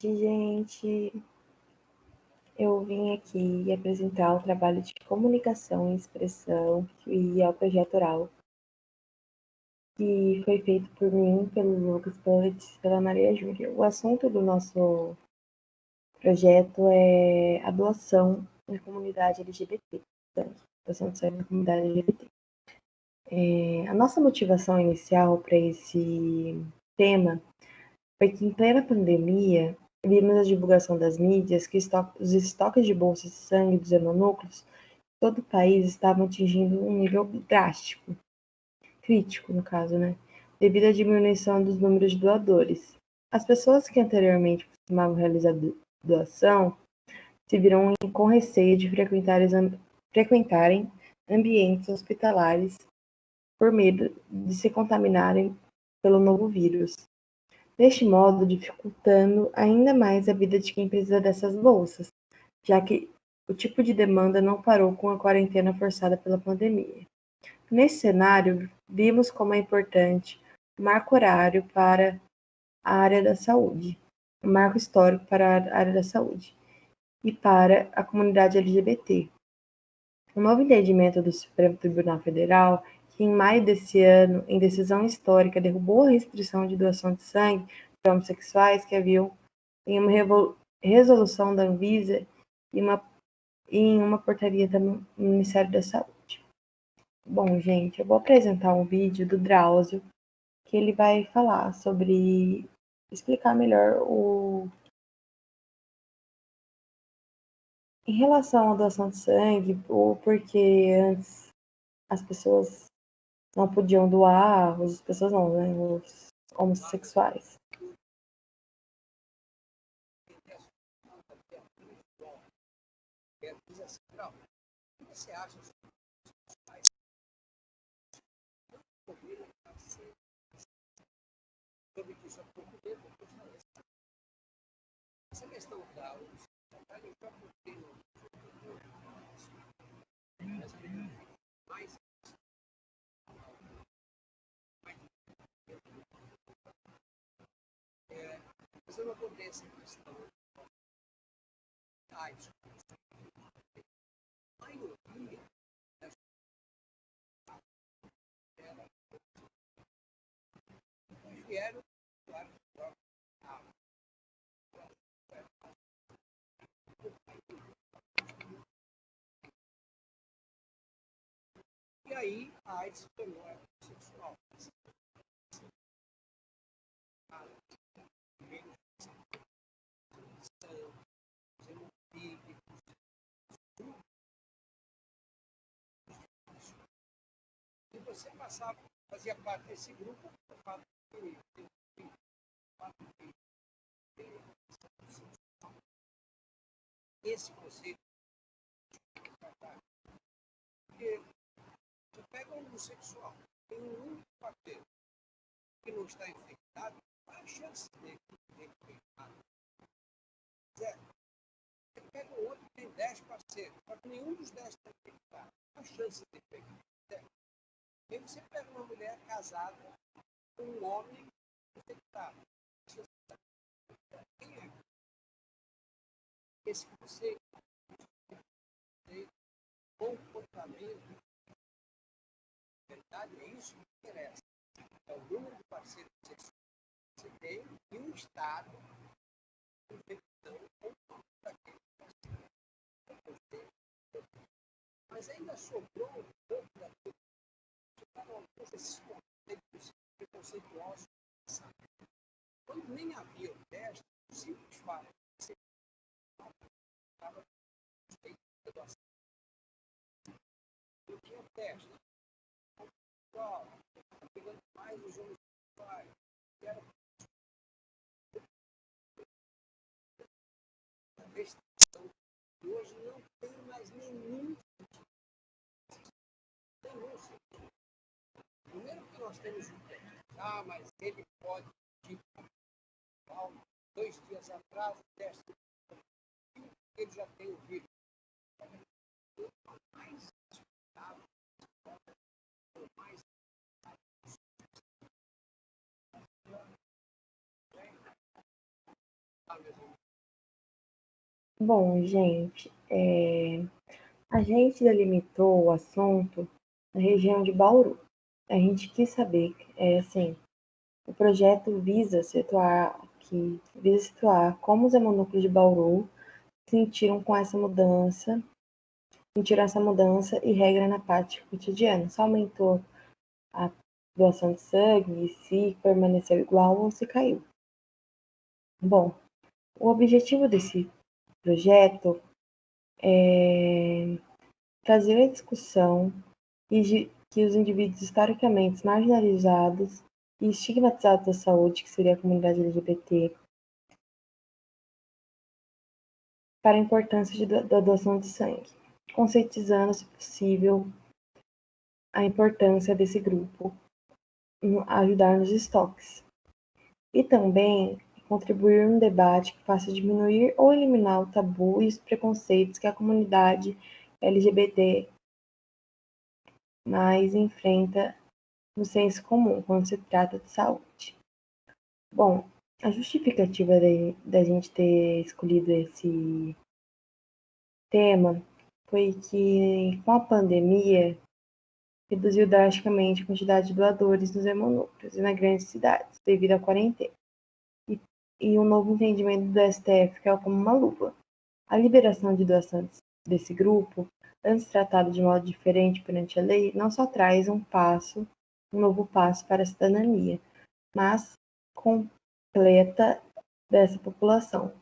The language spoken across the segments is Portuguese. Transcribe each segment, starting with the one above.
Gente, eu vim aqui apresentar o trabalho de comunicação e expressão e ao projeto oral, que foi feito por mim, pelo Lucas, pela Letícia e pela Maria Júlia. O assunto do nosso projeto é a doação na comunidade LGBT, doação de sangue na comunidade LGBT. A nossa motivação inicial para esse tema foi que, em plena pandemia, vimos a divulgação das mídias que os estoques de bolsas de sangue dos hemonúcleos em todo o país estavam atingindo um nível drástico, crítico no caso, né? Devido à diminuição dos números de doadores. As pessoas que anteriormente costumavam realizar doação se viram com receio de frequentarem ambientes hospitalares por medo de se contaminarem pelo novo vírus. Deste modo, dificultando ainda mais a vida de quem precisa dessas bolsas, já que o tipo de demanda não parou com a quarentena forçada pela pandemia. Nesse cenário, vimos como é importante o marco horário para a área da saúde, o marco histórico para a área da saúde e para a comunidade LGBT. O novo entendimento do Supremo Tribunal Federal, que em maio desse ano, em decisão histórica, derrubou a restrição de doação de sangue para homossexuais que haviam em uma resolução da Anvisa e em uma portaria do Ministério da Saúde. Bom, gente, eu vou apresentar um vídeo do Drauzio, que ele vai falar sobre, explicar melhor em relação à doação de sangue, o porquê antes as pessoas não podiam doar, as pessoas não, né, os homossexuais. Você acha sobre que isso é pouco tempo? Essa questão da mais mas não acontece a questão da AIDS. A maioria das vieram, claro, e aí a AIDS se tornou sexual. E você passava, fazia parte desse grupo, esse conceito, porque você pega um homossexual, tem um único parceiro que não está infectado, qual é a chance dele ser infectado? Zero. Você pega um outro que tem 10 parceiros, só que nenhum dos 10 está infectado. Qual a chance de infectar? Zero. Aí você pega uma mulher casada com um homem infectado. Quem é? Esse conceito de comportamento, na verdade, é isso que interessa. É o número de parceiros sexuais que você tem e o estado de infecção ou não daquele parceiro. Mas ainda sobrou um pouco daquilo que estavam esses conceitos preconceituosos. Quando nem havia o teste, o simples fato de você estava suspeito de doação. Não tinha teste. Qual? Está pegando mais os homossexuais. Era a restrição. E hoje não tem mais nenhum sentido. Nenhum sentido. Primeiro que nós temos um teste. Ah, mas ele pode tipo, 2 dias atrás, o teste ele já tem o vírus. Mais explicado, mais Bom, gente, a gente delimitou o assunto na região de Bauru. A gente quis saber, assim, o projeto visa situar como os hemonúcleos de Bauru sentiram essa mudança e regra na prática cotidiana. Se aumentou a doação de sangue, se permaneceu igual ou se caiu. Bom, o objetivo desse projeto é trazer a discussão que os indivíduos historicamente marginalizados e estigmatizados da saúde, que seria a comunidade LGBT, para a importância da doação de sangue, conscientizando, se possível, a importância desse grupo ajudar nos estoques. E também contribuir num debate que faça diminuir ou eliminar o tabu e os preconceitos que a comunidade LGBT mais enfrenta no senso comum quando se trata de saúde. Bom, a justificativa da gente ter escolhido esse tema foi que, com a pandemia, reduziu drasticamente a quantidade de doadores nos hemonúcleos e nas grandes cidades, devido à quarentena. E um novo entendimento do STF caiu como uma luva. A liberação de doações desse grupo, antes tratado de modo diferente perante a lei, não só traz um novo passo para a cidadania, mas completa dessa população,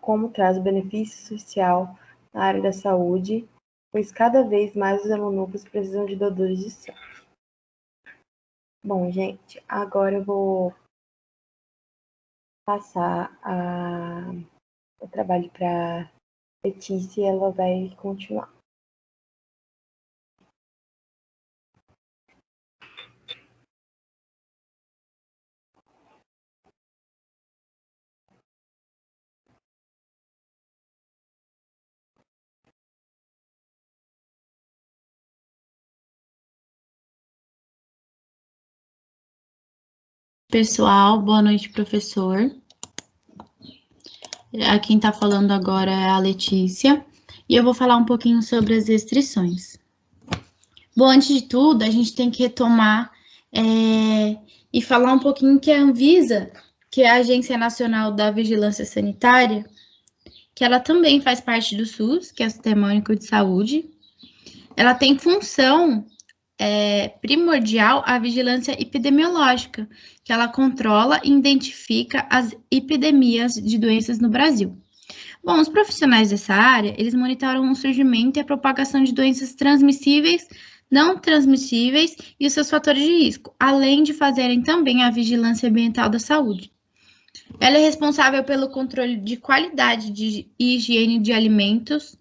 como traz o benefício social na área da saúde, pois cada vez mais os hemonúcleos precisam de doadores de sangue. Bom, gente, agora eu vou passar o trabalho para Letícia e ela vai continuar. Pessoal, boa noite, professor. Quem está falando agora é a Letícia, e eu vou falar um pouquinho sobre as restrições. Bom, antes de tudo, a gente tem que retomar e falar um pouquinho que a Anvisa, que é a Agência Nacional da Vigilância Sanitária, que ela também faz parte do SUS, que é o Sistema Único de Saúde, ela tem função primordial a vigilância epidemiológica, que ela controla e identifica as epidemias de doenças no Brasil. Bom, os profissionais dessa área, eles monitoram o surgimento e a propagação de doenças transmissíveis, não transmissíveis e os seus fatores de risco, além de fazerem também a vigilância ambiental da saúde. Ela é responsável pelo controle de qualidade e higiene de alimentos,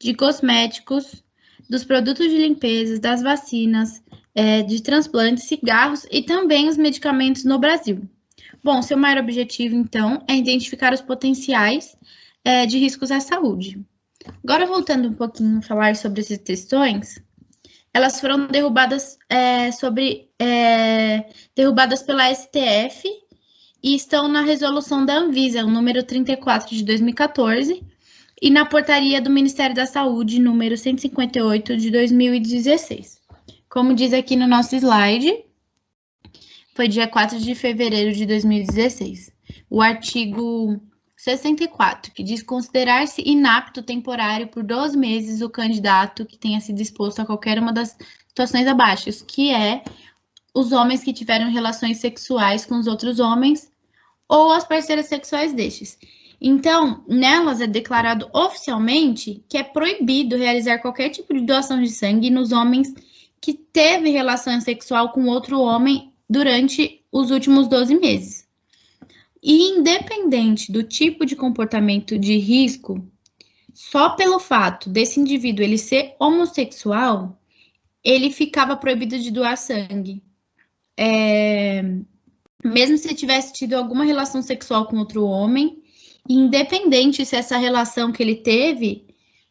de cosméticos, dos produtos de limpeza, das vacinas, de transplantes, cigarros e também os medicamentos no Brasil. Bom, seu maior objetivo, então, é identificar os potenciais de riscos à saúde. Agora, voltando um pouquinho a falar sobre essas questões, elas foram derrubadas pela STF e estão na resolução da Anvisa, o número 34 de 2014, e na portaria do Ministério da Saúde, número 158 de 2016. Como diz aqui no nosso slide, foi dia 4 de fevereiro de 2016. O artigo 64, que diz considerar-se inapto temporário por 12 meses o candidato que tenha sido exposto a qualquer uma das situações abaixo, que é os homens que tiveram relações sexuais com os outros homens ou as parceiras sexuais destes. Então, nelas é declarado oficialmente que é proibido realizar qualquer tipo de doação de sangue nos homens que teve relação sexual com outro homem durante os últimos 12 meses. E independente do tipo de comportamento de risco, só pelo fato desse indivíduo ele ser homossexual, ele ficava proibido de doar sangue. Mesmo se tivesse tido alguma relação sexual com outro homem, independente se essa relação que ele teve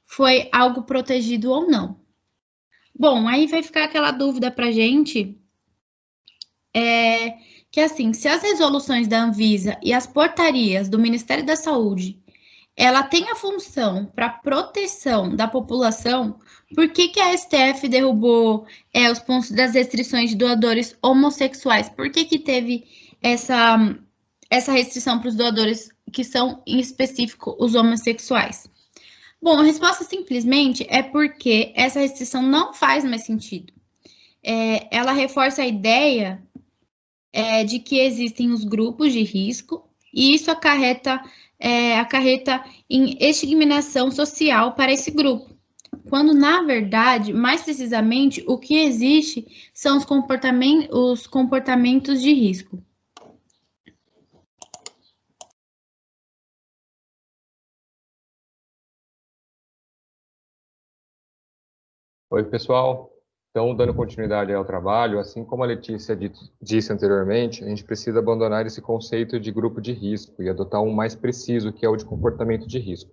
foi algo protegido ou não. Bom, aí vai ficar aquela dúvida para a gente, que assim, se as resoluções da Anvisa e as portarias do Ministério da Saúde, ela tem a função para proteção da população, por que que a STF derrubou os pontos das restrições de doadores homossexuais? Por que que teve essa restrição para os doadores que são, em específico, os homossexuais? Bom, a resposta simplesmente é porque essa restrição não faz mais sentido. Ela reforça a ideia de que existem os grupos de risco, e isso acarreta em estigmatização social para esse grupo, quando, na verdade, mais precisamente, o que existe são os comportamentos de risco. Oi, pessoal. Então, dando continuidade ao trabalho, assim como a Letícia disse anteriormente, a gente precisa abandonar esse conceito de grupo de risco e adotar um mais preciso, que é o de comportamento de risco.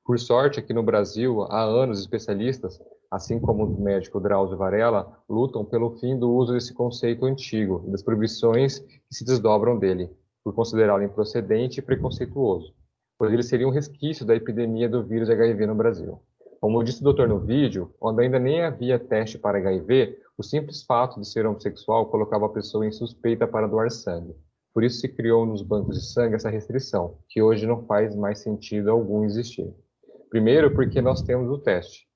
Por sorte, aqui no Brasil, há anos, especialistas, assim como o médico Drauzio Varella, lutam pelo fim do uso desse conceito antigo e das proibições que se desdobram dele, por considerá-lo improcedente e preconceituoso, pois ele seria um resquício da epidemia do vírus HIV no Brasil. Como disse o doutor no vídeo, quando ainda nem havia teste para HIV, o simples fato de ser homossexual colocava a pessoa em suspeita para doar sangue. Por isso se criou nos bancos de sangue essa restrição, que hoje não faz mais sentido algum existir. Primeiro, porque nós temos o teste.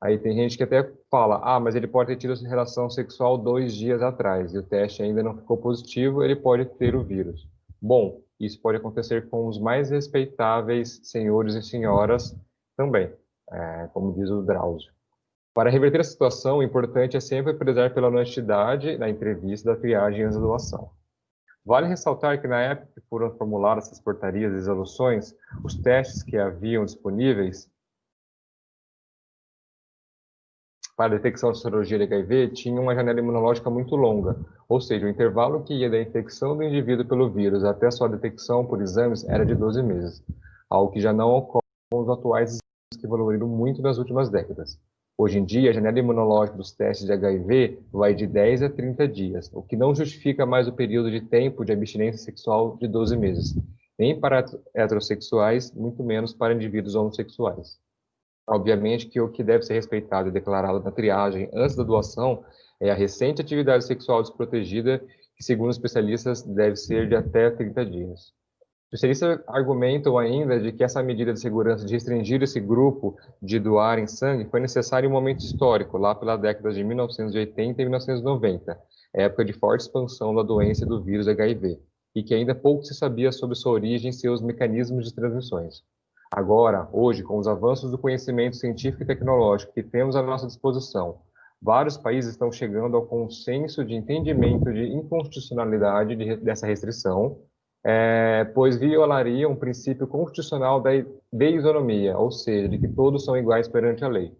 Aí tem gente que até fala, mas ele pode ter tido relação sexual 2 dias atrás, e o teste ainda não ficou positivo, ele pode ter o vírus. Bom, isso pode acontecer com os mais respeitáveis senhores e senhoras também, como diz o Drauzio. Para reverter a situação, o importante é sempre prezar pela honestidade na entrevista da triagem antes da doação. Vale ressaltar que na época que foram formuladas essas portarias e resoluções, os testes que haviam disponíveis para a detecção de sorologia de HIV tinham uma janela imunológica muito longa, ou seja, o intervalo que ia da infecção do indivíduo pelo vírus até sua detecção por exames era de 12 meses, algo que já não ocorre com os atuais exames que evoluíram muito nas últimas décadas. Hoje em dia, a janela imunológica dos testes de HIV vai de 10 a 30 dias, o que não justifica mais o período de tempo de abstinência sexual de 12 meses, nem para heterossexuais, muito menos para indivíduos homossexuais. Obviamente que o que deve ser respeitado e declarado na triagem antes da doação é a recente atividade sexual desprotegida, que, segundo especialistas, deve ser de até 30 dias. Especialistas argumentam ainda de que essa medida de segurança de restringir esse grupo de doarem sangue foi necessária em um momento histórico, lá pela década de 1980 e 1990, época de forte expansão da doença do vírus HIV, e que ainda pouco se sabia sobre sua origem e seus mecanismos de transmissões. Agora, hoje, com os avanços do conhecimento científico e tecnológico que temos à nossa disposição, vários países estão chegando ao consenso de entendimento de inconstitucionalidade dessa restrição, pois violaria um princípio constitucional da isonomia, ou seja, de que todos são iguais perante a lei.